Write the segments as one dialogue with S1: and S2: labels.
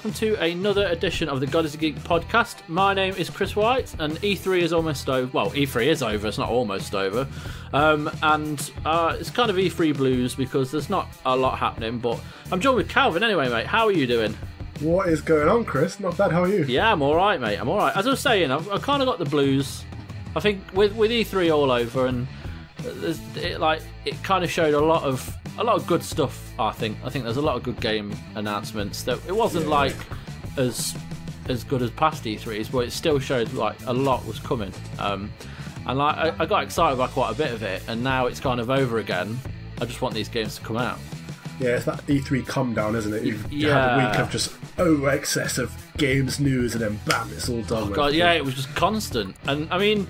S1: welcome to another edition of the God is a Geek podcast. My name is Chris White, and E3 is almost over. Well, E3 is over, it's not almost over. It's kind of E3 blues because there's not a lot happening, but I'm joined with Calvin anyway, mate. How are you doing?
S2: What is going on, Chris? Not bad, how are you?
S1: Yeah, I'm alright, mate. I'm alright. As I was saying, I've kind of got the blues. I think with E3 all over, and it kind of showed a lot of good stuff. I think there's a lot of good game announcements. That it wasn't as good as past E3s, but it still showed like a lot was coming. I got excited by quite a bit of it, and now it's kind of over again. I just want these games to come out.
S2: Yeah, it's that E3 come down, isn't it? You have a week of just over excess of games news, and then bam, it's all done.
S1: Oh god, yeah, it was just constant. And I mean,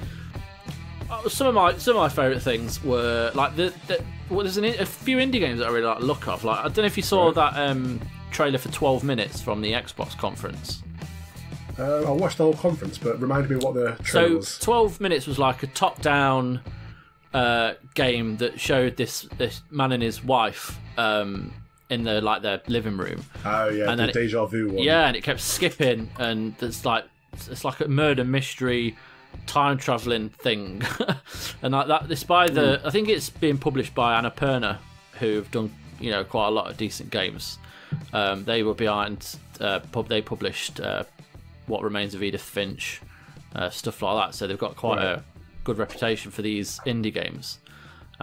S1: some of my favourite things were like there's a few indie games that I really like the look of. Like, I don't know if you saw that trailer for 12 minutes from the Xbox conference.
S2: I watched the whole conference, but remind me what the trailer was.
S1: 12 minutes was like a top-down game that showed this man and his wife in their living room.
S2: Oh yeah, and the deja vu one.
S1: Yeah, and it kept skipping, and it's like a murder mystery time traveling thing, and like that. It's by I think it's being published by Annapurna, who've done quite a lot of decent games. They were behind. They published What Remains of Edith Finch, stuff like that. So they've got quite a good reputation for these indie games.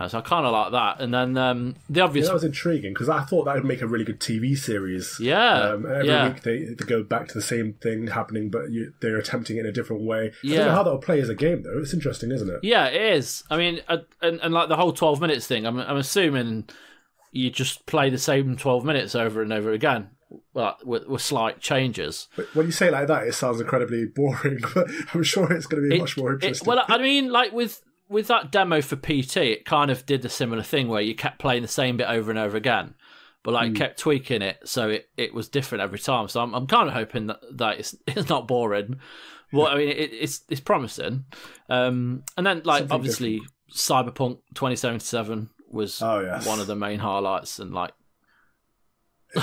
S1: So I kind of like that. And then the obvious...
S2: that was intriguing, because I thought that would make a really good TV series.
S1: Yeah.
S2: Every week they go back to the same thing happening, but they're attempting it in a different way.
S1: Yeah.
S2: I don't know how that will play as a game, though. It's interesting, isn't it?
S1: Yeah, it is. I mean, and like the whole 12 minutes thing, I'm assuming you just play the same 12 minutes over and over again, with slight changes.
S2: But when you say it like that, it sounds incredibly boring, but I'm sure it's going to be much more interesting.
S1: Well, I mean, like with that demo for PT, it kind of did the similar thing where you kept playing the same bit over and over again, but kept tweaking it so it was different every time. So I'm kind of hoping that it's not boring. Well, I mean, it's promising. And then obviously different. Cyberpunk 2077 was one of the main highlights, and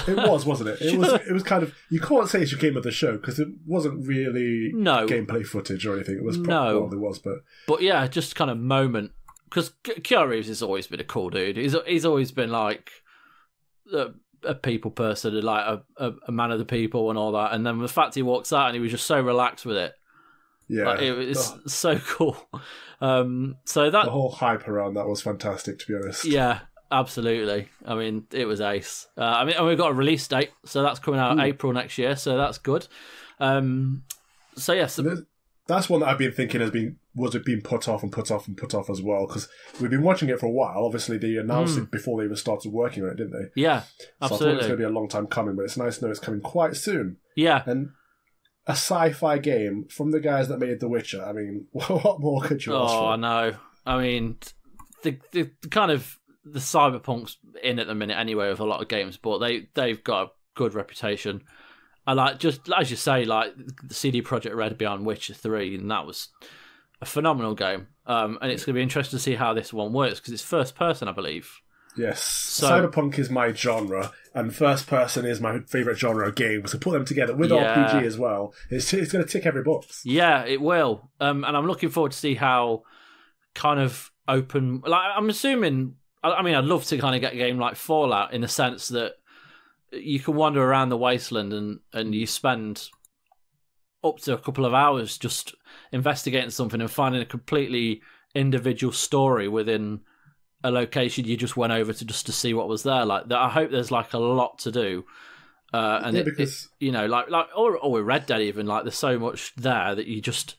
S2: it was, wasn't it? It was kind of, you can't say it's your game of the show because it wasn't really gameplay footage or anything. It was well, there was,
S1: but yeah, just kind of moment, because Keanu Reeves has always been a cool dude. He's always been like a people person, and like a man of the people and all that. And then the fact he walks out and he was just so relaxed with it. Yeah, it's so cool. So that
S2: the whole hype around that was fantastic, to be honest.
S1: Yeah. Absolutely. I mean, it was ace. And we've got a release date, so that's coming out April next year, so that's good. So yes,
S2: that's one that I've been thinking was it being put off as well, because we've been watching it for a while. Obviously, they announced it before they even started working on it, didn't they?
S1: Yeah, absolutely.
S2: So I thought it was going to be a long time coming, but it's nice to know it's coming quite soon.
S1: Yeah,
S2: and a sci-fi game from the guys that made The Witcher. I mean, what more could you ask for?
S1: Oh, I know. I mean, the kind of the Cyberpunk's in at the minute anyway with a lot of games, but they've got a good reputation. I like, just as you say, like the CD Projekt Red behind Witcher 3, and that was a phenomenal game. And it's going to be interesting to see how this one works, because it's first person, I believe.
S2: Yes. So, Cyberpunk is my genre, and first person is my favourite genre of games. So put them together with RPG as well. It's going to tick every box.
S1: Yeah, it will. And I'm looking forward to see how kind of open. Like, I'm assuming. I mean, I'd love to kind of get a game like Fallout, in the sense that you can wander around the wasteland and you spend up to a couple of hours just investigating something and finding a completely individual story within a location you just went over to see what was there. Like that, I hope there's like a lot to do. Because or with Red Dead even, like there's so much there that you just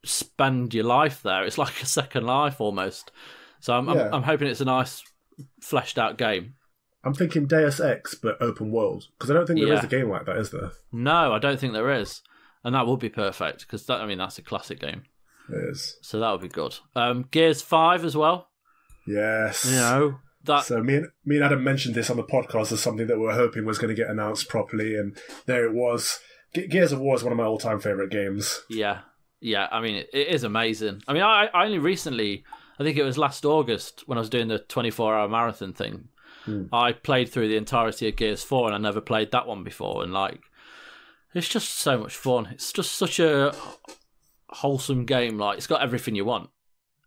S1: spend your life there. It's like a second life almost. So I'm hoping it's a nice, fleshed out game.
S2: I'm thinking Deus Ex, but open world, because I don't think there is a game like that, is there?
S1: No, I don't think there is, and that would be perfect, because that's a classic game.
S2: It is.
S1: So that would be good. Gears 5 as well.
S2: Yes.
S1: That.
S2: So me and Adam mentioned this on the podcast as something that we were hoping was going to get announced properly, and there it was. Gears of War is one of my all-time favourite games.
S1: Yeah. I mean, it is amazing. I mean, I only recently, I think it was last August when I was doing the 24-hour marathon thing, I played through the entirety of Gears 4 and I never played that one before, and like it's just so much fun. It's just such a wholesome game. Like it's got everything you want,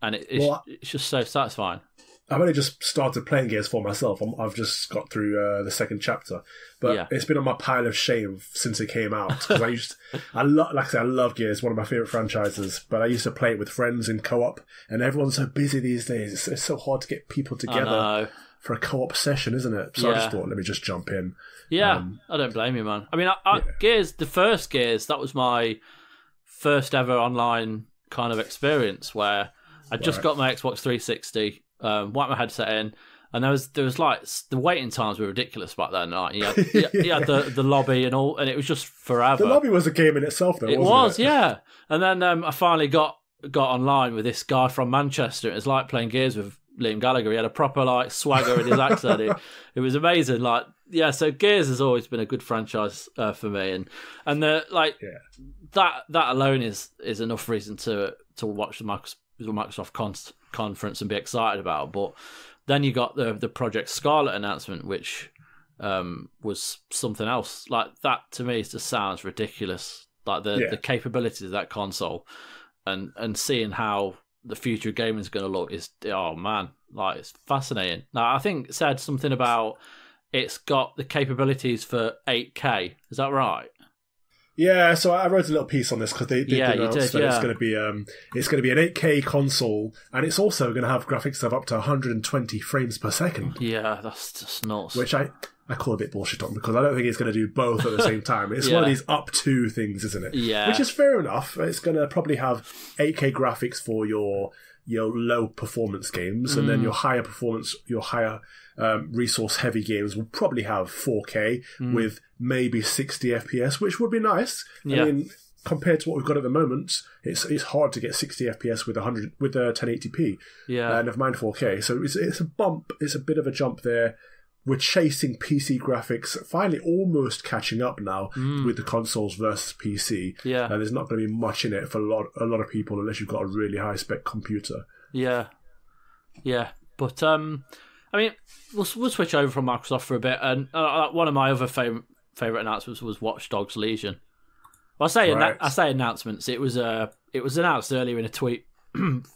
S1: and it's just so satisfying.
S2: I've only just started playing Gears 4 myself. I've just got through the second chapter, but it's been on my pile of shame since it came out. Because I love Gears, one of my favorite franchises. But I used to play it with friends in co-op, and everyone's so busy these days. It's so hard to get people together for a co-op session, isn't it? So I just thought, let me just jump in.
S1: Yeah, I don't blame you, man. I mean, Gears, the first Gears, that was my first ever online kind of experience where I just got my Xbox 360. Wiped my headset in, and there was like the waiting times were ridiculous back then. Like you had the lobby and all, and it was just forever.
S2: The lobby was a game in itself, though. Wasn't it?
S1: Yeah. And then I finally got online with this guy from Manchester. It was like playing Gears with Liam Gallagher. He had a proper like swagger in his accent. It was amazing. Like so Gears has always been a good franchise for me, and that alone is enough reason to watch the Microsoft conference and be excited about. But then you got the Project Scarlet announcement, which was something else. Like that to me just sounds ridiculous. Like the capabilities of that console and seeing how the future of gaming is going to look is, oh man, like it's fascinating. Now I think it said something about it's got the capabilities for 8K. Is that right?
S2: Yeah, so I wrote a little piece on this because they announced that it's going to be an 8K console, and it's also going to have graphics of up to 120 frames per second.
S1: Yeah, that's just nuts.
S2: Which I call a bit bullshit on, because I don't think it's going to do both at the same time. It's one of these up to things, isn't it?
S1: Yeah.
S2: Which is fair enough. It's going to probably have 8K graphics for your low performance games, and then your higher performance, your higher resource heavy games will probably have 4K with maybe 60 FPS, which would be nice.
S1: Yeah.
S2: I mean, compared to what we've got at the moment, it's hard to get 60 FPS with 1080p.
S1: Yeah.
S2: Never mind 4K. So it's a bump. It's a bit of a jump there. We're chasing PC graphics, finally almost catching up now with the consoles versus PC.
S1: Yeah.
S2: And there's not going to be much in it for a lot of people unless you've got a really high spec computer.
S1: Yeah. Yeah. But I mean, we'll switch over from Microsoft for a bit, and one of my other favorite announcements was Watchdogs Legion. Well, I say announcements. It was announced earlier in a tweet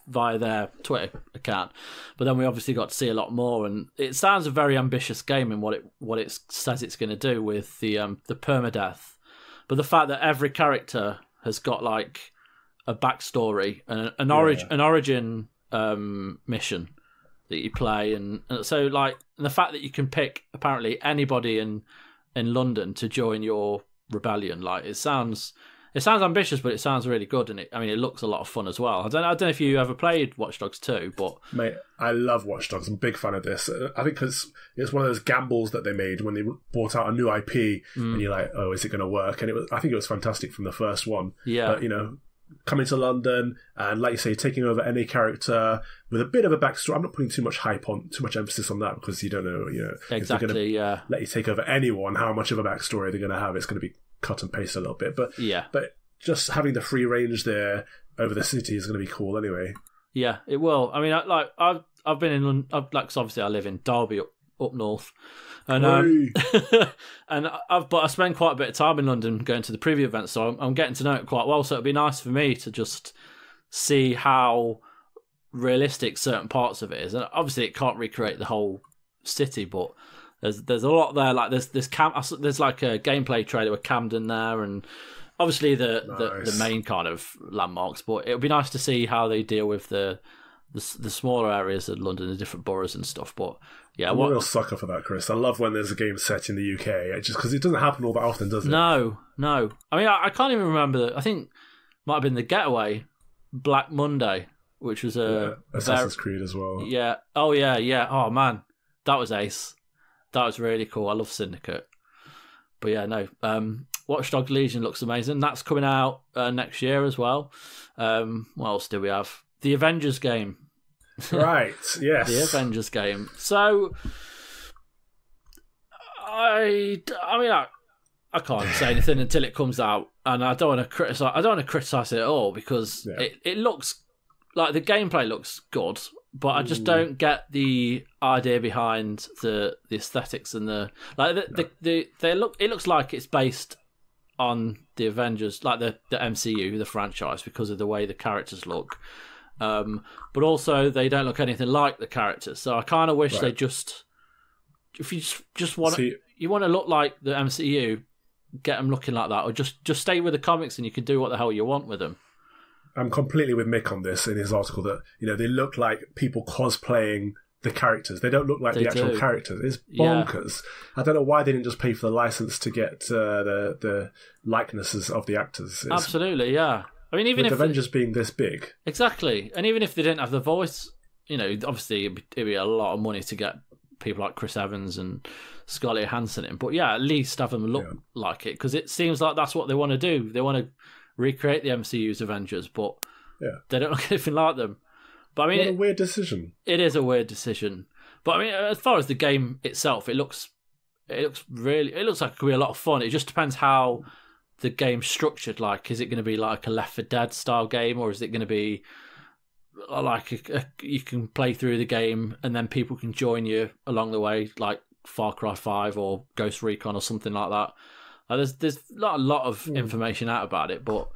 S1: via their Twitter account, but then we obviously got to see a lot more, and it sounds a very ambitious game in what it says it's going to do with the permadeath, but the fact that every character has got like a backstory and an origin mission that you play, and so like the fact that you can pick apparently anybody in London to join your rebellion, like it sounds ambitious, but it sounds really good, and it looks a lot of fun as well. I don't know if you ever played Watch Dogs 2, but
S2: mate, I love Watch Dogs. I'm a big fan of this. I think because it's one of those gambles that they made when they brought out a new IP, and you're like, oh, is it going to work? And I think it was fantastic from the first one.
S1: Yeah,
S2: but, coming to London and, like you say, taking over any character with a bit of a backstory. I'm not putting too much emphasis on that, because you don't know,
S1: exactly.
S2: If they're going to let you take over anyone, how much of a backstory they're going to have. It's going to be cut and paste a little bit, but just having the free range there over the city is going to be cool anyway. Yeah,
S1: it will. I mean, I've been in London, cause obviously I live in Derby up north, and but I spend quite a bit of time in London going to the preview events, so I'm getting to know it quite well. So it'd be nice for me to just see how realistic certain parts of it is, and obviously it can't recreate the whole city, but there's a lot there. Like there's like a gameplay trailer with Camden there, and obviously the main kind of landmarks. But it would be nice to see how they deal with the smaller areas of London, the different boroughs and stuff. But yeah,
S2: I'm a real sucker for that, Chris. I love when there's a game set in the UK, just because it doesn't happen all that often, does it?
S1: No. I mean, I can't even remember. I think it might have been The Getaway, Black Monday, which was
S2: Assassin's Creed as well.
S1: Yeah. Oh yeah. Oh man, that was ace. That was really cool. I love Syndicate. But yeah, no. Watchdogs Legion looks amazing. That's coming out next year as well. What else do we have? The Avengers game.
S2: Right, yes.
S1: The Avengers game. So, I can't say anything until it comes out, and I don't want to criticize it at all, because it looks like the gameplay looks good, but I just don't get the idea behind the aesthetics and they look. It looks like it's based on the Avengers, like the MCU, the franchise, because of the way the characters look. But also they don't look anything like the characters. So I kind of wish they just, if you just want you want to look like the MCU, get them looking like that, or just stay with the comics and you can do what the hell you want with them.
S2: I'm completely with Mick on this in his article that, they look like people cosplaying the characters. They don't look like the actual characters. It's bonkers. Yeah. I don't know why they didn't just pay for the license to get the likenesses of the actors.
S1: Absolutely, yeah. I mean, even
S2: with
S1: if
S2: Avengers being this big,
S1: exactly, and even if they didn't have the voice, obviously it'd be a lot of money to get people like Chris Evans and Scarlett Johansson in. But yeah, at least have them look like it, because it seems like that's what they want to do. They want to recreate the MCU's Avengers, but they don't look anything like them. But I mean,
S2: what a weird decision.
S1: It is a weird decision. But I mean, as far as the game itself, it looks like it could be a lot of fun. It just depends how the game's structured. Like, is it going to be like a Left 4 Dead style game, or is it going to be like you can play through the game and then people can join you along the way, like Far Cry 5 or Ghost Recon or something like that? There's not a lot of information out about it, but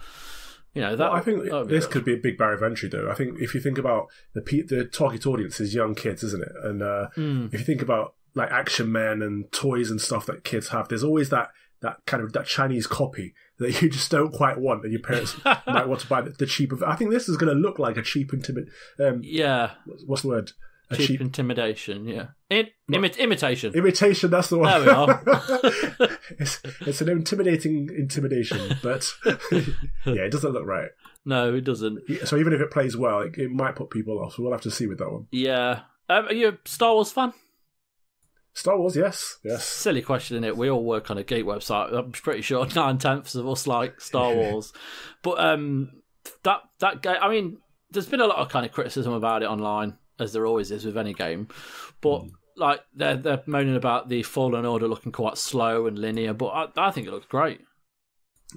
S2: I think this could be a big barrier of entry, though. I think if you think about the target audience is young kids, isn't it? And if you think about like Action Men and toys and stuff that kids have, there's always that kind of that Chinese copy that you just don't quite want, and your parents might want to buy the cheaper. I think this is going to look like a cheap what's the word?
S1: Cheap intimidation, yeah. Imitation.
S2: Imitation, that's the one.
S1: There we are.
S2: it's an intimidation, but it doesn't look right.
S1: No, it doesn't.
S2: So even if it plays well, it might put people off. So we'll have to see with that one.
S1: Yeah. Are you a Star Wars fan?
S2: Star Wars, yes.
S1: Silly question, isn't it? We all work on a geek website. I'm pretty sure 9/10 of us like Star Wars. But that game, I mean, there's been a lot of kind of criticism about it online, as there always is with any game. But like they're moaning about the Fallen Order looking quite slow and linear, but I think it looks great.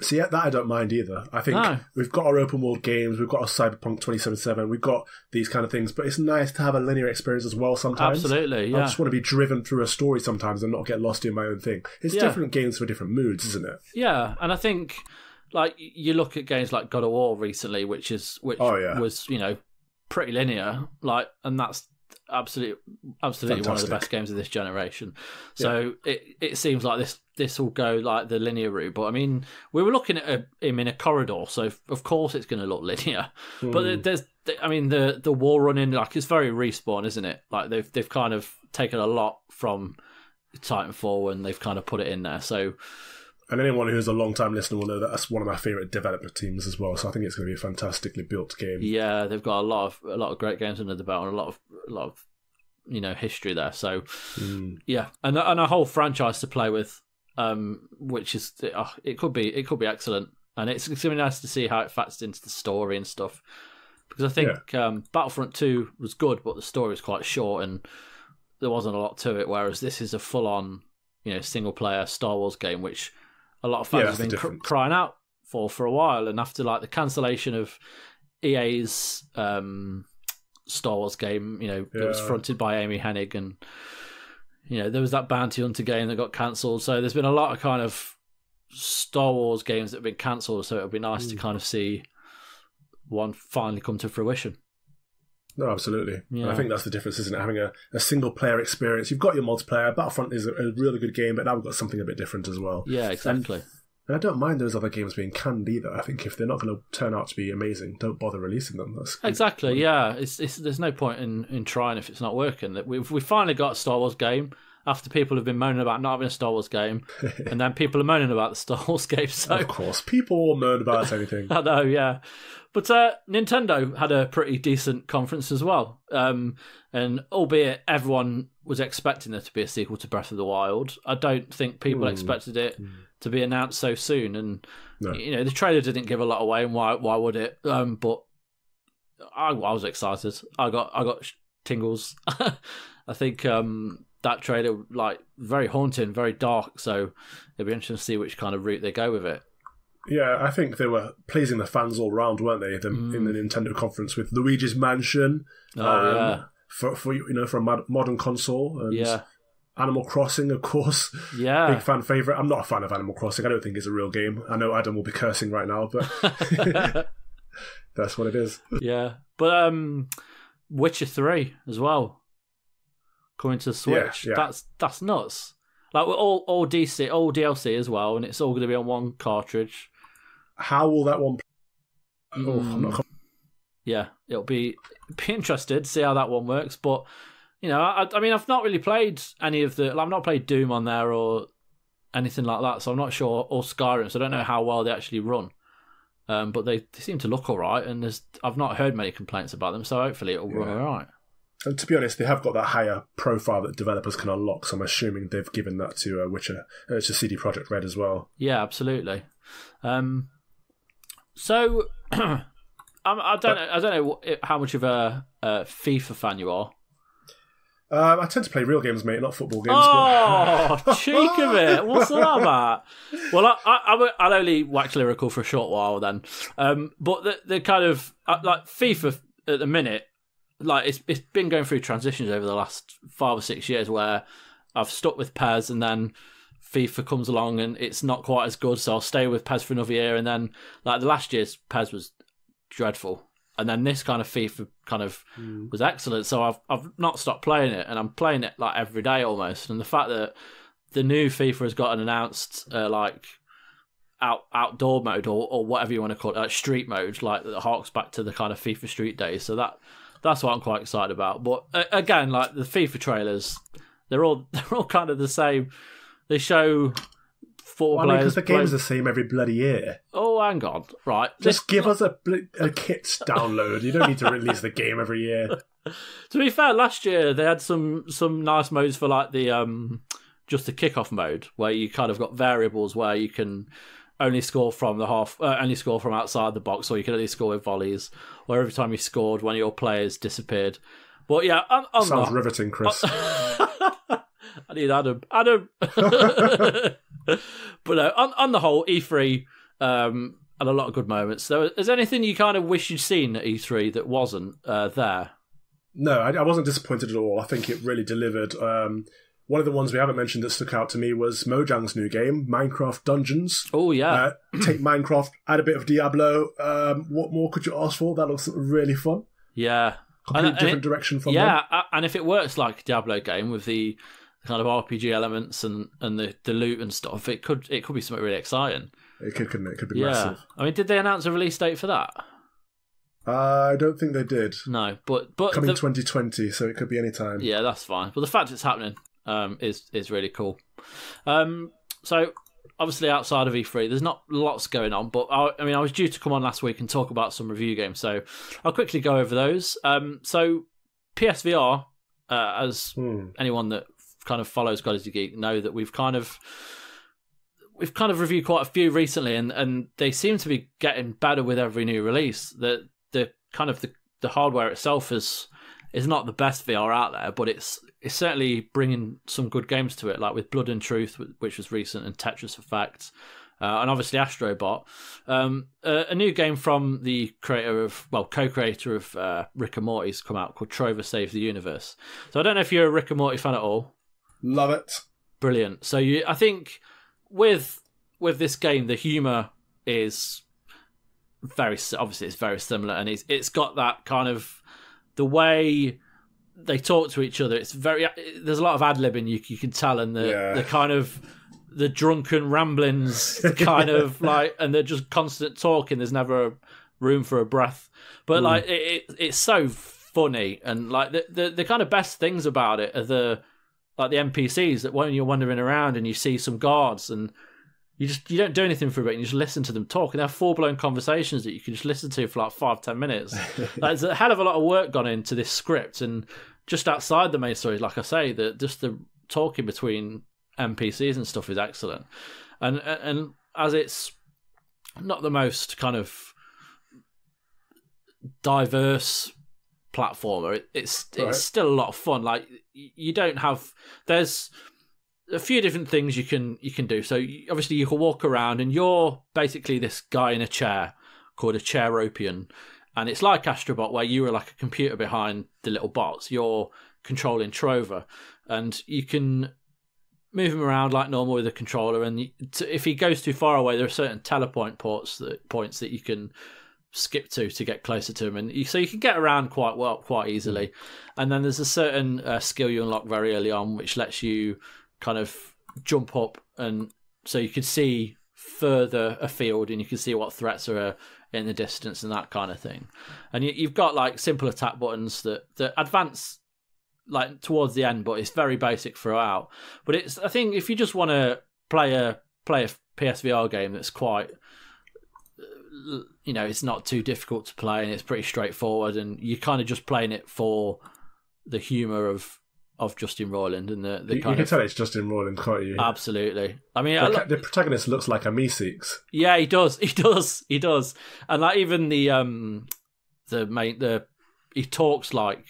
S2: See, that I don't mind either. I think we've got our open world games, we've got our Cyberpunk 2077, we've got these kind of things, but it's nice to have a linear experience as well sometimes.
S1: Absolutely, yeah.
S2: I just want to be driven through a story sometimes and not get lost in my own thing. It's different games for different moods, isn't it?
S1: Yeah, and I think like you look at games like God of War recently, which was pretty linear, like, and that's absolutely
S2: Fantastic.
S1: one of the best games of this generation. So it seems like this will go like the linear route. But I mean, we were looking at him in a corridor, so of course it's going to look linear. But there's, I mean, the wall running, like, it's very Respawn, isn't it? Like they've kind of taken a lot from Titanfall and they've kind of put it in there. So.
S2: And anyone who's a long-time listener will know that that's one of my favourite developer teams as well. So I think it's going to be a fantastically built game. Yeah,
S1: they've got a lot of great games under the belt and a lot of history there. So and a whole franchise to play with, which is it could be excellent. And it's going to be nice to see how it factors into the story and stuff. Because I think Battlefront 2 was good, but the story was quite short and there wasn't a lot to it. Whereas this is a full-on, single-player Star Wars game, which a lot of fans have been crying out for a while, and after like the cancellation of EA's Star Wars game, it was fronted by Amy Hennig, and there was that Bounty Hunter game that got cancelled. So there's been a lot of kind of Star Wars games that have been cancelled. So it'll be nice to kind of see one finally come to fruition.
S2: No, absolutely. Yeah. I think that's the difference, isn't it? Having a single-player experience. You've got your multiplayer. Battlefront is a really good game, but now we've got something a bit different as well.
S1: Yeah, exactly.
S2: And I don't mind those other games being canned either. I think if they're not going to turn out to be amazing, don't bother releasing them.
S1: Exactly, yeah. There's no point in trying if it's not working. We've finally got a Star Wars game after people have been moaning about not having a Star Wars game, and then people are moaning about the Star Wars game. So.
S2: Of course, people will moan about anything.
S1: I know, yeah. But Nintendo had a pretty decent conference as well. And albeit everyone was expecting there to be a sequel to Breath of the Wild, I don't think people expected it to be announced so soon. And the trailer didn't give a lot away, and why would it? But I was excited. I got tingles. I think that trailer, like, very haunting, very dark. So it'll be interesting to see which kind of route they go with it.
S2: Yeah, I think they were pleasing the fans all round, weren't they? In the Nintendo conference with Luigi's Mansion. for a modern console. And Animal Crossing, of course.
S1: Yeah.
S2: Big fan favourite. I'm not a fan of Animal Crossing. I don't think it's a real game. I know Adam will be cursing right now, but that's what it is.
S1: Yeah. But Witcher 3 as well. Coming to the Switch.
S2: Yeah.
S1: That's nuts. Like all DLC as well, and it's all going to be on one cartridge.
S2: How will that one play? I'm not...
S1: Yeah, it'll be interested to see how that one works, but I mean, I've not really played any of the... I've not played Doom on there or anything like that, so I'm not sure, or Skyrim, so I don't know how well they actually run. But they seem to look all right, and I've not heard many complaints about them, so hopefully it'll run all right.
S2: And to be honest, they have got that higher profile that developers can unlock, so I'm assuming they've given that to Witcher, to CD Projekt Red as well.
S1: Yeah, absolutely. So, I don't know how much of a FIFA fan you are.
S2: I tend to play real games, mate, not football games.
S1: Oh, cheek of it! What's that about? Well, I'll only wax lyrical for a short while then. But the kind of like FIFA at the minute, like it's been going through transitions over the last 5 or 6 years where I've stuck with PES and then FIFA comes along and it's not quite as good, so I'll stay with PES for another year, and then like the last year's PES was dreadful. And then this kind of FIFA kind of was excellent. So I've not stopped playing it, and I'm playing it like every day almost. And the fact that the new FIFA has got an announced like outdoor mode or whatever you want to call it, like street mode, like that harks back to the kind of FIFA Street days. So that's what I'm quite excited about. But again, like the FIFA trailers, they're all kind of the same. They show players.
S2: Because the game's the same every bloody year.
S1: Oh, hang on. Right.
S2: Just give us a kit download. You don't need to release the game every year.
S1: To be fair, last year they had some nice modes for like the just the kickoff mode, where you kind of got variables where you can only score from only score from outside the box, or you can only score with volleys, or every time you scored, one of your players disappeared. But yeah,
S2: sounds riveting, Chris.
S1: I need Adam. But on the whole, E3 had a lot of good moments. So, is there anything you kind of wish you'd seen at E3 that wasn't there?
S2: No, I wasn't disappointed at all. I think it really delivered. One of the ones we haven't mentioned that stuck out to me was Mojang's new game, Minecraft Dungeons.
S1: Oh, yeah.
S2: Take Minecraft, add a bit of Diablo. What more could you ask for? That looks really fun.
S1: Yeah.
S2: Completely different direction from them.
S1: Yeah, and if it works like a Diablo game with the kind of RPG elements and the loot and stuff, it could be something really exciting.
S2: It could, couldn't it? It could be massive.
S1: I mean, did they announce a release date for that?
S2: I don't think they did.
S1: No, but
S2: coming 2020, so it could be any time.
S1: Yeah, that's fine. But the fact it's happening is really cool. So obviously outside of E3, there's not lots going on. But I was due to come on last week and talk about some review games, so I'll quickly go over those. So PSVR, as anyone that kind of follows God is a Geek know that we've kind of reviewed quite a few recently, and they seem to be getting better with every new release. The kind of the hardware itself is not the best VR out there, but it's certainly bringing some good games to it, like with Blood and Truth, which was recent, and Tetris Effect, and obviously Astrobot. A new game from the co-creator of Rick and Morty's come out called Trover Saves the Universe. So I don't know if you're a Rick and Morty fan at all.
S2: Love it.
S1: Brilliant. So I think with this game, the humour is it's very similar, and it's got that kind of the way they talk to each other. It's there's a lot of ad-libbing you can tell, and the kind of the drunken ramblings, kind of like, and they're just constant talking. There's never room for a breath, but like it's so funny, and like the kind of best things about it are the NPCs that when you're wandering around and you see some guards and you don't do anything for a bit and you just listen to them talk, and they have full-blown conversations that you can just listen to for like 5-10 minutes. Like, there's a hell of a lot of work gone into this script, and just outside the main story, like I say, just the talking between NPCs and stuff is excellent. And as it's not the most kind of diverse platformer, it's still a lot of fun. Like, you don't have, there's a few different things you can do. So obviously you can walk around and you're basically this guy in a chair called a chairopian, And it's like Astrobot, where you were like a computer behind the little bots. You're controlling Trover, and you can move him around like normal with a controller. And if he goes too far away, there are certain teleport points that you can skip to get closer to him, and so you can get around quite easily. And then there's a certain skill you unlock very early on, which lets you kind of jump up, and so you can see further afield, and you can see what threats are in the distance and that kind of thing. And you've got like simple attack buttons that advance like towards the end, but it's very basic throughout. But I think if you just want to play a PSVR game that's quite, it's not too difficult to play, and it's pretty straightforward, and you're kind of just playing it for the humour of Justin Roiland and the kind of... You
S2: can tell it's Justin Roiland, can't you?
S1: Absolutely. I mean,
S2: the protagonist looks like a Meeseeks.
S1: Yeah, he does. And like even he talks like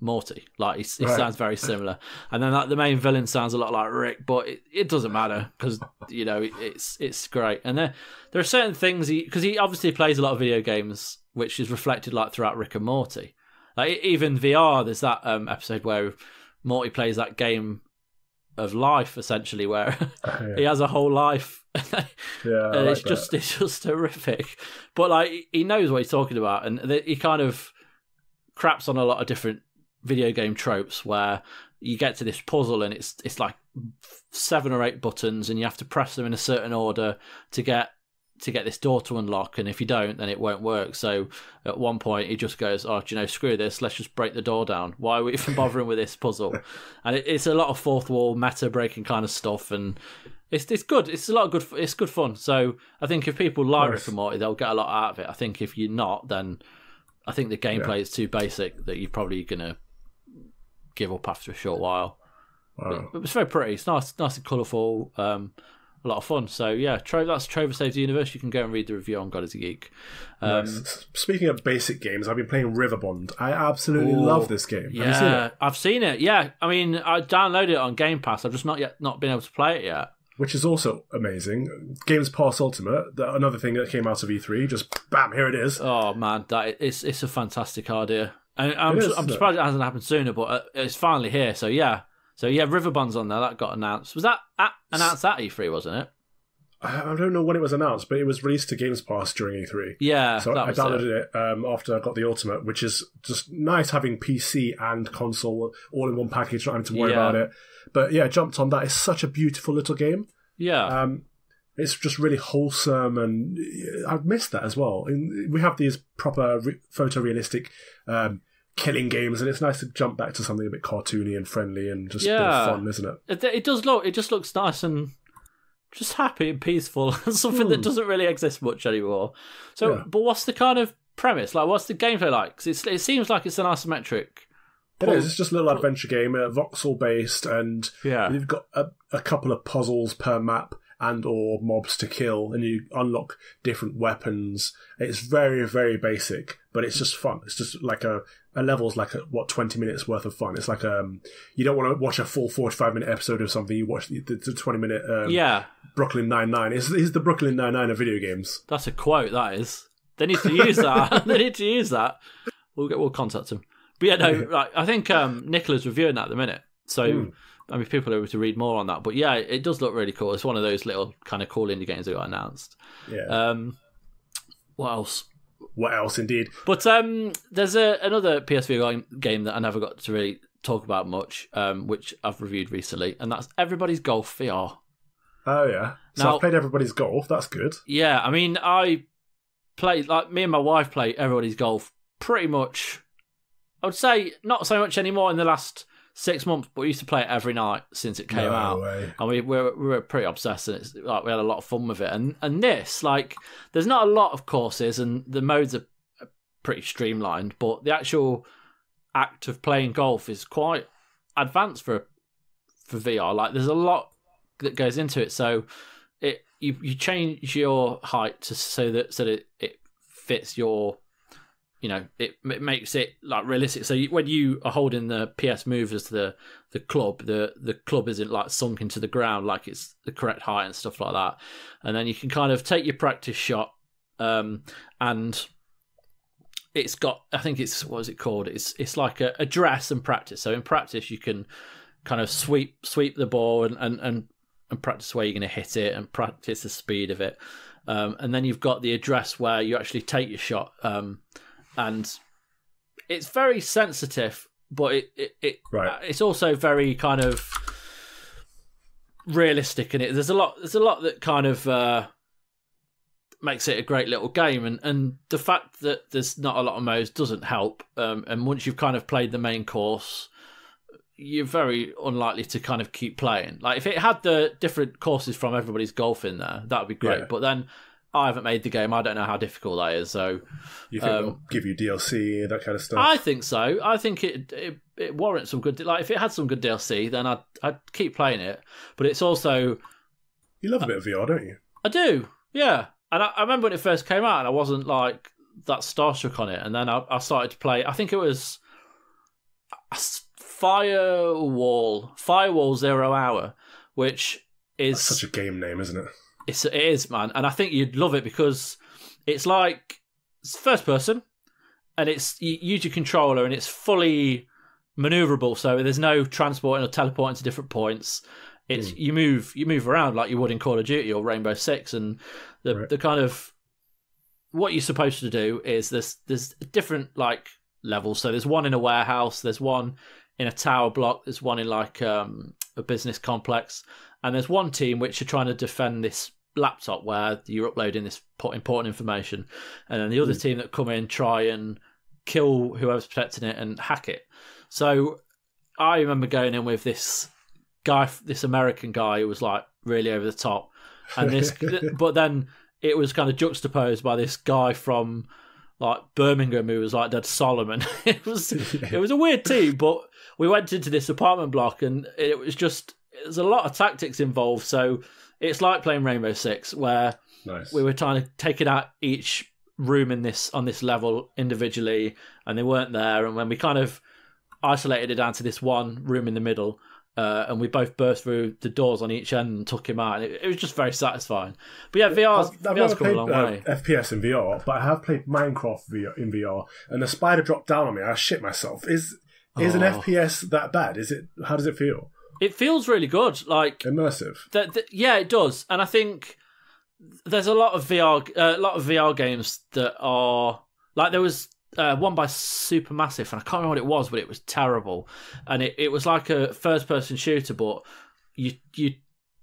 S1: Morty. Like he sounds very similar. And then like the main villain sounds a lot like Rick, but it doesn't matter because it's great. And there are certain things because he obviously plays a lot of video games, which is reflected like throughout Rick and Morty. Like even VR, there's that episode where Morty plays that game of life essentially, where he has a whole life. And it's just horrific. But like he knows what he's talking about, and he kind of craps on a lot of different video game tropes where you get to this puzzle and it's like 7 or 8 buttons, and you have to press them in a certain order to get this door to unlock, and if you don't, then it won't work. So at one point he just goes, screw this, let's just break the door down. Why are we even bothering with this puzzle? And it's a lot of fourth wall meta breaking kind of stuff, and it's good. It's a lot of good. It's good fun. So I think if people like Rick and Morty, they'll get a lot out of it. I think if you're not, then I think the gameplay is too basic that you're probably gonna give up after a short while. Wow. But it's very pretty. It's nice and colourful. A lot of fun. So yeah, that's Trover Saves the Universe. You can go and read the review on God is a Geek.
S2: Nice. Speaking of basic games, I've been playing Riverbond. I absolutely love this game.
S1: Yeah,
S2: have you seen it?
S1: I've seen it. Yeah, I mean, I downloaded it on Game Pass. I've just not been able to play it yet.
S2: Which is also amazing. Games Pass Ultimate, another thing that came out of E3. Just bam, here it is.
S1: Oh man, it's a fantastic idea. And I'm surprised it hasn't happened sooner, but it's finally here. So yeah. Riverbond's on there. That got announced. Was that announced at E3, wasn't it?
S2: I don't know when it was announced, but it was released to Games Pass during E3.
S1: Yeah,
S2: so I downloaded it after I got the Ultimate, which is just nice having PC and console all in one package, not having to worry about it. But yeah, jumped on that. It's such a beautiful little game.
S1: Yeah.
S2: It's just really wholesome, and I've missed that as well. We have these proper photorealistic killing games, and it's nice to jump back to something a bit cartoony and friendly and just a bit of fun, isn't it?
S1: It just looks nice and just happy and peaceful. Something that doesn't really exist much anymore. So, but what's the kind of premise? Like, what's the gameplay like? 'Cause it seems like it's an isometric.
S2: It is. It's just a little adventure game, voxel based, and you've got a couple of puzzles per map and or mobs to kill, and you unlock different weapons. It's very, very basic, but it's just fun. It's just like a level's like 20 minutes worth of fun. It's like you don't want to watch a full 45-minute episode of something. You watch the 20-minute Brooklyn Nine-Nine. It's the Brooklyn Nine-Nine of video games.
S1: That is a quote. That is. They need to use that. They need to use that. We'll contact them. But yeah, no, like, I think Nicola's reviewing that at the minute. So I mean, people are able to read more on that. But yeah, it does look really cool. It's one of those little kind of cool indie games that got announced.
S2: Yeah.
S1: What else?
S2: What else, indeed?
S1: But there's another PSVR game that I never got to really talk about much, which I've reviewed recently, and that's Everybody's Golf VR.
S2: Oh, yeah. So I've played Everybody's Golf. That's good.
S1: Yeah, I mean, I play, like, me and my wife play Everybody's Golf pretty much, I would say, not so much anymore in the last 6 months, but we used to play it every night since it came out. Way. And we were pretty obsessed, and it's like we had a lot of fun with it. And this, like, there's not a lot of courses, and the modes are pretty streamlined, but the actual act of playing golf is quite advanced for VR. Like, there's a lot that goes into it. So you change your height so that it fits your, it makes it like realistic. So when you are holding the PS Move as the club, the club isn't like sunk into the ground, like it's the correct height and stuff like that. And then you can kind of take your practice shot and it's got, I think it's, what is it called? It's like a dress and practice. So in practice, you can kind of sweep the ball and practice where you're going to hit it and practice the speed of it. And then you've got the address where you actually take your shot. And it's very sensitive, but it's also very kind of realistic in it. There's a lot that kind of makes it a great little game, and the fact that there's not a lot of modes doesn't help. And once you've kind of played the main course, you're very unlikely to kind of keep playing. Like if it had the different courses from everybody's golf in there, that would be great. Yeah. But then I haven't made the game. I don't know how difficult that is. So
S2: you think they'll give you DLC, that kind of stuff?
S1: I think so. I think it warrants some good. Like if it had some good DLC, then I'd keep playing it. But it's also,
S2: you love a bit of VR, don't you?
S1: I do. Yeah. And I remember when it first came out, and I wasn't like that starstruck on it. And then I started to play. I think it was Firewall 0 Hour, which is
S2: That's such a game name, isn't it?
S1: It is, man. And I think you'd love it because it's like it's first person, and you use your controller, and it's fully maneuverable. So there's no transporting or teleporting to different points. It's you move around like you would in Call of Duty or Rainbow Six, and the kind of what you're supposed to do is there's different like levels. So there's one in a warehouse, there's one in a tower block, there's one in like a business complex, and there's one team which are trying to defend this laptop where you're uploading this important information, and then the other team that come in try and kill whoever's protecting it and hack it. So I remember going in with this American guy who was like really over the top, and this but then it was kind of juxtaposed by this guy from like Birmingham who was like Dead Solomon. It was a weird team, but we went into this apartment block, and there's a lot of tactics involved. So it's like playing Rainbow Six, where we were trying to take it out each room on this level individually, and they weren't there. And when we kind of isolated it down to this one room in the middle, and we both burst through the doors on each end and took him out. It was just very satisfying. But yeah, VR's come a long way.
S2: FPS in VR, but I have played Minecraft in VR, and the spider dropped down on me. I shit myself. Is an FPS that bad? How does it feel?
S1: It feels really good, like
S2: immersive.
S1: Yeah, it does. And I think there's a lot of VR games that are like there was. One by Supermassive, and I can't remember what it was, but it was terrible. And it was like a first-person shooter, but you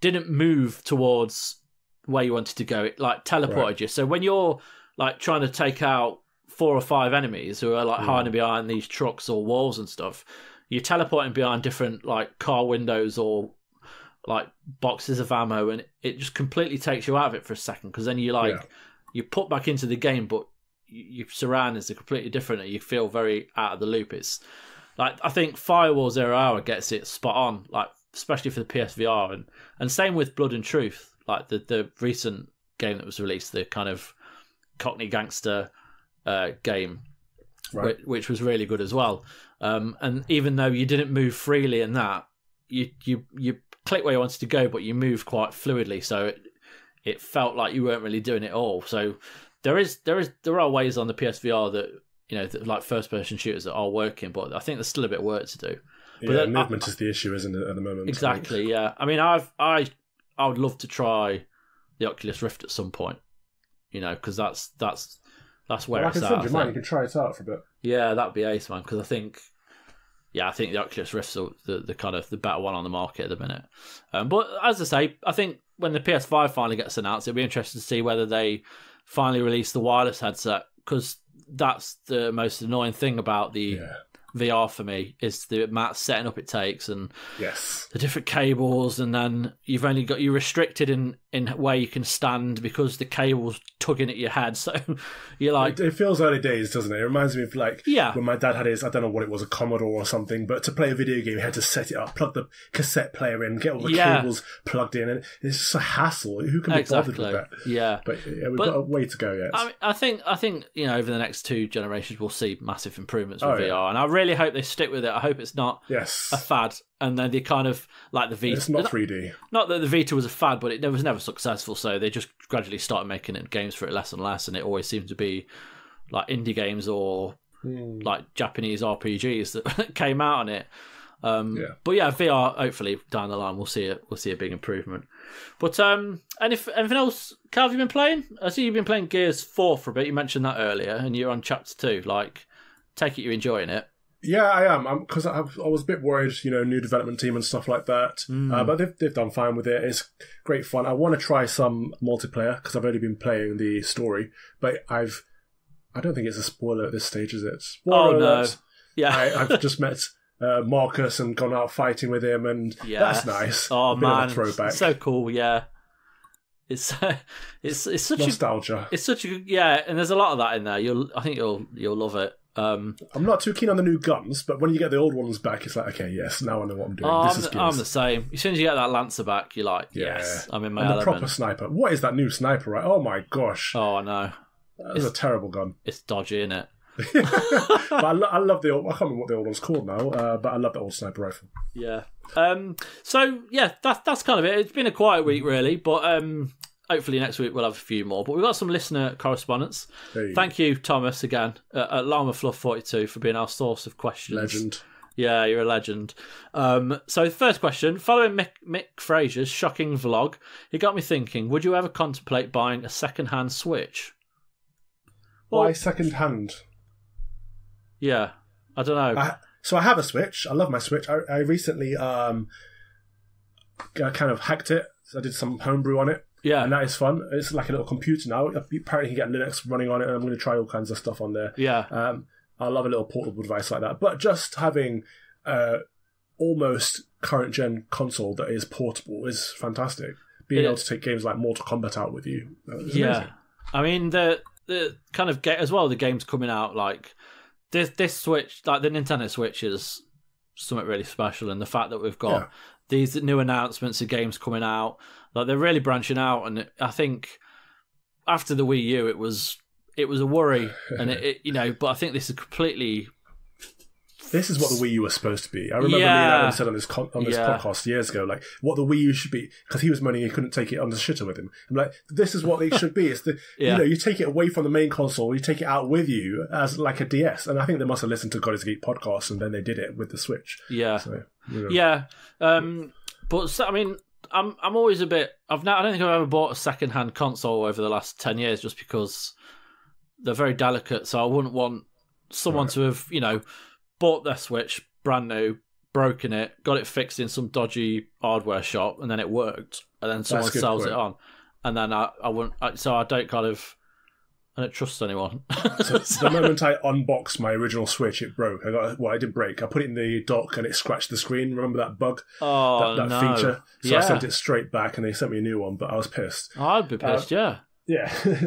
S1: didn't move towards where you wanted to go. It like teleported you. So when you're like trying to take out 4 or 5 enemies who are like hiding behind these trucks or walls and stuff, you're teleporting behind different like car windows or like boxes of ammo, and it just completely takes you out of it for a second, because then you put back into the game, but your surroundings are completely different, and you feel very out of the loop. It's like I think Firewall 0 Hour gets it spot on, like especially for the PSVR, and same with Blood and Truth, like the recent game that was released, the kind of Cockney gangster game, which was really good as well. And even though you didn't move freely in that, you click where you wanted to go, but you move quite fluidly, so it felt like you weren't really doing it all. So there are ways on the PSVR that like first person shooters that are working, but I think there's still a bit of work to do.
S2: But movement is the issue, isn't it, at the moment?
S1: Exactly. Yeah. I mean, I would love to try the Oculus Rift at some point, because that's where it's at.
S2: You can try it out for a bit.
S1: Yeah, that'd be ace, man. Because I think the Oculus Rift's the kind of the better one on the market at the minute. But as I say, I think when the PS5 finally gets announced, it'll be interesting to see whether they finally release the wireless headset, because that's the most annoying thing about the VR for me, is the amount of setting up it takes, and the different cables, and then you're restricted in where you can stand because the cable's tugging at your head. So you're like,
S2: it feels early days, doesn't it? It reminds me of like when my dad had his, I don't know what it was, a Commodore or something, but to play a video game, he had to set it up, plug the cassette player in, get all the cables plugged in, and it's just a hassle. Who can be bothered with that?
S1: Yeah,
S2: but we've got a way to go yet.
S1: I think over the next 2 generations we'll see massive improvements with VR, and I really hope they stick with it. I hope it's not a fad, and then they kind of like the Vita.
S2: It's not 3D.
S1: Not that the Vita was a fad, but it was never successful, so they just gradually started making games for it less and less, and it always seemed to be like indie games or like Japanese RPGs that came out on it. But yeah, VR, hopefully down the line we'll see a big improvement. But anything else, Cal, have you been playing? I see you've been playing Gears 4 for a bit. You mentioned that earlier, and you're on chapter 2. Like, take it you're enjoying it.
S2: Yeah, I am. Because I was a bit worried, new development team and stuff like that. But they've done fine with it. It's great fun. I want to try some multiplayer because I've only been playing the story. But I don't think it's a spoiler at this stage, is it? Spoiler alert.
S1: No. Yeah.
S2: I've just met Marcus and gone out fighting with him, and that's nice.
S1: Oh man,
S2: throwback.
S1: So cool. Yeah, it's such
S2: nostalgia.
S1: It's such a and there's a lot of that in there. I think you'll love it.
S2: I'm not too keen on the new guns, but when you get the old ones back, it's like, okay, yes, now I know what I'm doing.
S1: I'm the same. As soon as you get that Lancer back, you're like, yes, I'm in my element.
S2: The proper sniper. What is that new sniper? Right? Oh my gosh.
S1: Oh no,
S2: that's a terrible gun.
S1: It's dodgy, isn't it?
S2: But I love the old. I can't remember what the old one's called now. But I love the old sniper rifle.
S1: Yeah. So yeah, that's kind of it. It's been a quiet week, really, but hopefully next week we'll have a few more. But we've got some listener correspondence. Hey. Thank you, Thomas, again at Llama Fluff 42 for being our source of questions.
S2: Legend.
S1: Yeah, you're a legend. So the first question, following Mick Fraser's shocking vlog, it got me thinking: would you ever contemplate buying a second-hand Switch?
S2: Why second-hand?
S1: Yeah, I don't know.
S2: So I have a Switch. I love my Switch. I recently kind of hacked it. So I did some homebrew on it.
S1: Yeah.
S2: And that is fun. It's like a little computer now. Apparently you can get Linux running on it, and I'm going to try all kinds of stuff on there.
S1: Yeah.
S2: I love a little portable device like that. But just having almost current-gen console that is portable is fantastic. Being able to take games like Mortal Kombat out with you.
S1: Yeah. I mean, the kind of as well, the games coming out, like this Switch, like the Nintendo Switch is something really special, and the fact that we've got these new announcements of games coming out, like they're really branching out. And I think after the Wii U, it was a worry, and but I think this is completely.
S2: This is what the Wii U was supposed to be. I remember me and Adam said on this podcast years ago, like what the Wii U should be, because he was moaning he couldn't take it on the shitter with him. I'm like, this is what it should be. It's the you take it away from the main console, you take it out with you as like a DS. And I think they must have listened to God is Geek podcast, and then they did it with the Switch.
S1: Yeah, so, but I mean, I'm always a bit. I don't think I've ever bought a second-hand console over the last 10 years, just because they're very delicate. So I wouldn't want someone to have bought their Switch brand new, broken it, got it fixed in some dodgy hardware shop, and then it worked, and then someone sells it on, and then I wouldn't. So I don't trust anyone.
S2: So the moment I unboxed my original Switch, it broke. It didn't break. I put it in the dock and it scratched the screen. Remember that bug?
S1: Oh,
S2: that feature. So I sent it straight back, and they sent me a new one. But I was pissed.
S1: I'd be pissed. Yeah.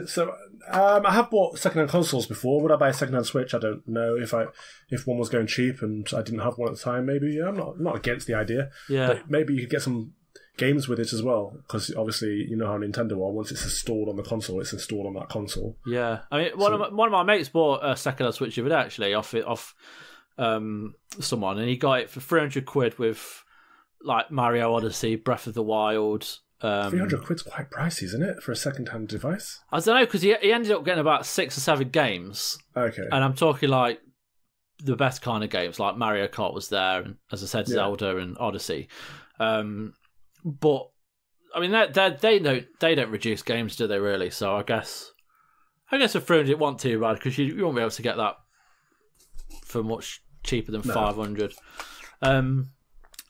S2: So I have bought second-hand consoles before. Would I buy a second-hand Switch? I don't know. If one was going cheap and I didn't have one at the time, maybe. I'm not against the idea.
S1: Yeah.
S2: But maybe you could get some games with it as well, because obviously you know how Nintendo are. Once it's installed on the console, it's installed on that console.
S1: Yeah. I mean, one of my mates bought a second-hand Switch the other day, actually, off someone, and he got it for £300 with like Mario Odyssey, Breath of the Wild.
S2: £300's quite pricey, isn't it, for a second-hand device?
S1: I don't know, because he ended up getting about 6 or 7 games.
S2: Okay.
S1: And I'm talking like the best kind of games, like Mario Kart was there, and as I said, Zelda and Odyssey. But I mean, they don't reduce games, do they? Really? So I guess for 300 it wasn't too bad, because you won't be able to get that for much cheaper than 500.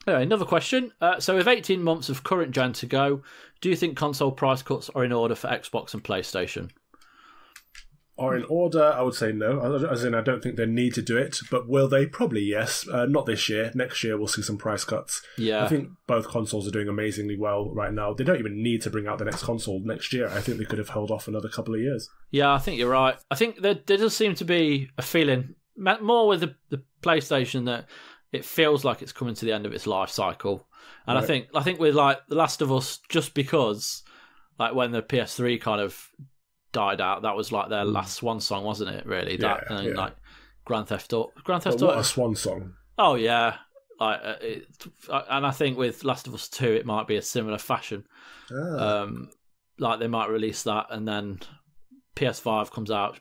S1: Anyway, another question. So with 18 months of current gen to go, do you think console price cuts are in order for Xbox and PlayStation?
S2: Are in order? I would say no. As in, I don't think they need to do it. But will they? Probably yes. Not this year. Next year we'll see some price cuts.
S1: Yeah.
S2: I think both consoles are doing amazingly well right now. They don't even need to bring out the next console next year. I think they could have held off another couple of years.
S1: Yeah, I think you're right. I think there does seem to be a feeling, more with the PlayStation, that it feels like it's coming to the end of its life cycle. And right. I think with like The Last of Us, just because like when the PS3 kind of died out, that was like their last swan song, wasn't it? Really, like Grand Theft Auto.
S2: What a swan song!
S1: Oh yeah, and I think with Last of Us 2, it might be a similar fashion. Like they might release that, and then PS5 comes out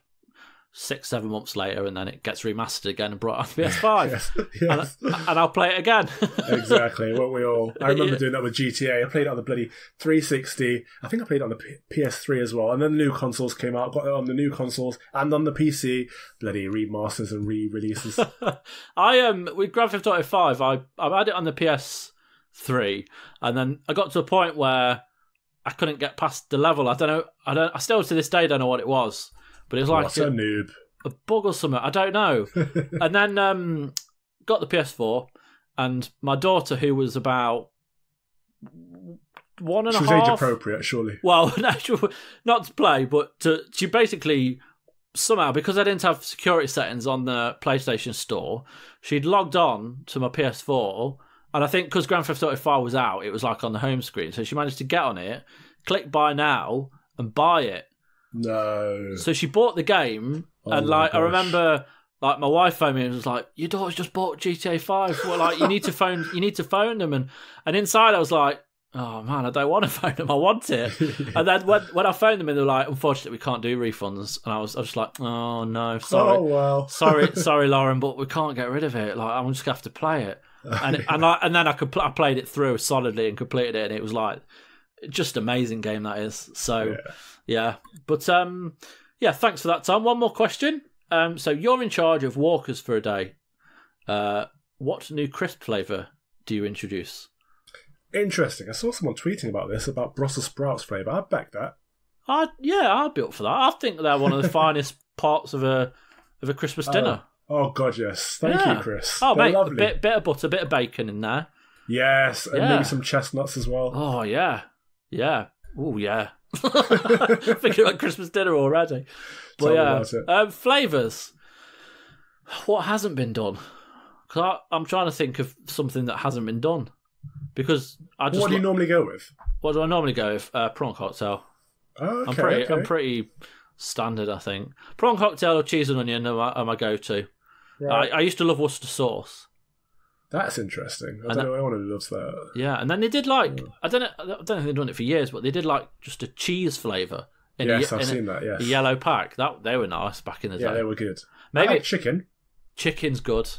S1: 6-7 months later, and then it gets remastered again and brought on PS5.
S2: Yes.
S1: And I'll play it again.
S2: Exactly, won't we all? I remember doing that with GTA. I played it on the bloody 360. I think I played it on the PS3 as well. And then the new consoles came out. Got it on the new consoles and on the PC. Bloody remasters and re-releases.
S1: With Grand Theft Auto 5, I had it on the PS3, and then I got to a point where I couldn't get past the level. I still to this day don't know what it was. But it was like
S2: a noob.
S1: A bug or something. I don't know. And then got the PS4, and my daughter, who was about 1.5... She was age
S2: appropriate, surely.
S1: Well, not to play, but she basically, somehow, because I didn't have security settings on the PlayStation Store, she'd logged on to my PS4, and I think because Grand Theft Auto 5 was out, it was like on the home screen, so she managed to get on it, click buy now, and buy it.
S2: No.
S1: So she bought the game, and I remember, like, my wife phoned me and was like, "Your daughter's just bought GTA 5. Well, like, you need to phone them." And inside I was like, "Oh man, I don't want to phone them. I want it." And then when I phoned them, and they were like, "Unfortunately, we can't do refunds." And I was just like, "Oh no, sorry, sorry, Lauren, but we can't get rid of it. Like, I'm just gonna have to play it." And then I played it through solidly and completed it, and it was like just amazing game that is. So. Yeah, but thanks for that, Tom. One more question. So you're in charge of walkers for a day. What new crisp flavour do you introduce?
S2: Interesting. I saw someone tweeting about this, about Brussels sprouts flavour. I'd back that.
S1: I'd be up for that. I think they're one of the finest parts of a Christmas dinner.
S2: Oh God, yes. Thank you, Chris.
S1: Oh, mate, lovely. A bit of butter, a bit of bacon in there.
S2: Yes, and maybe some chestnuts as well.
S1: Oh yeah. Oh yeah. Thinking about Christmas dinner already. But flavours. What hasn't been done? Because I'm trying to think of something that hasn't been done. Because what
S2: do you normally go with?
S1: What do I normally go with? Prawn cocktail.
S2: Oh, okay,
S1: I'm pretty standard, I think. Prawn cocktail or cheese and onion are my go-to. Right. I used to love Worcester sauce.
S2: That's interesting. I don't know anyone who loves that.
S1: Yeah, and then they did like I don't think they've done it for years, but they did like just a cheese flavour.
S2: Yes, I've seen that. Yes,
S1: a yellow pack. They were nice back in the day.
S2: Yeah, they were good.
S1: Maybe
S2: I like chicken.
S1: Chicken's good.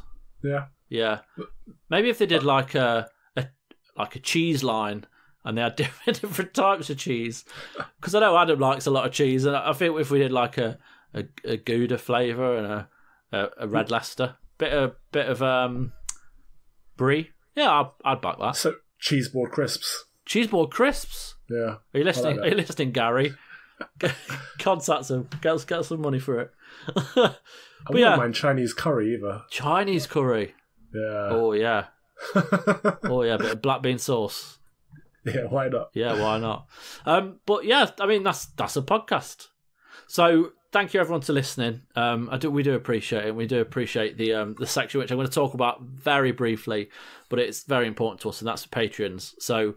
S2: Yeah.
S1: Maybe if they did like a cheese line, and they had different types of cheese, because I know Adam likes a lot of cheese, and I think if we did like a Gouda flavour and a Red Leicester, bit of brie. Yeah, I'd back that.
S2: So cheeseboard crisps.
S1: Cheeseboard crisps.
S2: Yeah.
S1: Are you listening? Are you listening, Gary? Contact them. Get some money for it.
S2: I wouldn't mind Chinese curry either.
S1: Chinese curry.
S2: Yeah.
S1: Oh yeah. Oh yeah, a bit of black bean sauce.
S2: Yeah, why not?
S1: Yeah, why not? But yeah, I mean that's a podcast. So thank you everyone for listening. We do appreciate it. We do appreciate the section which I'm going to talk about very briefly, but it's very important to us, and that's the Patreons. So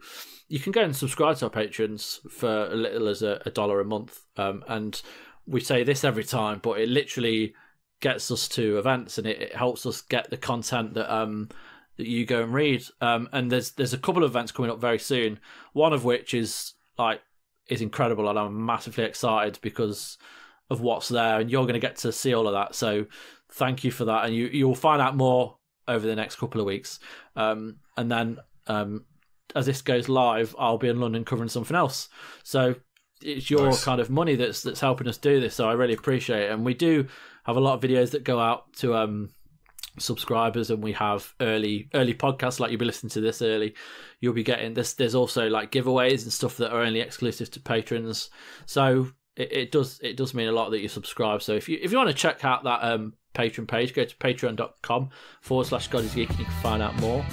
S1: you can go and subscribe to our Patreons for as little as $1 a month. And we say this every time, but it literally gets us to events, and it helps us get the content that you go and read. And there's a couple of events coming up very soon. One of which is incredible, and I'm massively excited because of what's there, and you're going to get to see all of that. So thank you for that, and you'll find out more over the next couple of weeks. And then as this goes live, I'll be in London covering something else. So it's your kind of money that's helping us do this. So I really appreciate it. And we do have a lot of videos that go out to subscribers, and we have early podcasts, like you'll be listening to this early. You'll be getting this. There's also like giveaways and stuff that are only exclusive to patrons. So it does mean a lot that you subscribe. So if you want to check out that Patreon page, go to patreon.com/GodIsGeek and you can find out more.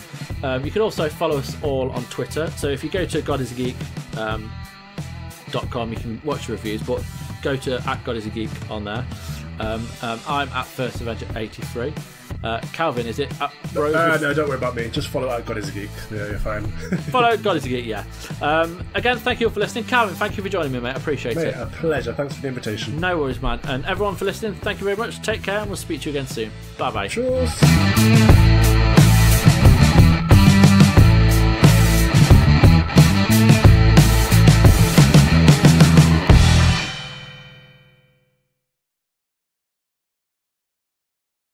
S1: You can also follow us all on Twitter. So if you go to godisgeek.com, you can watch the reviews, but go to @GodIsAGeek on there. I'm at First Avenger 83. Calvin, is it at
S2: no, don't worry about me. Just follow God is a Geek. Yeah, you're fine.
S1: Follow God is a Geek, yeah. Again, thank you all for listening. Calvin, thank you for joining me, mate. I appreciate it.
S2: A pleasure. Thanks for the invitation.
S1: No worries, man. And everyone for listening, thank you very much. Take care, and we'll speak to you again soon. Bye-bye.
S2: Cheers.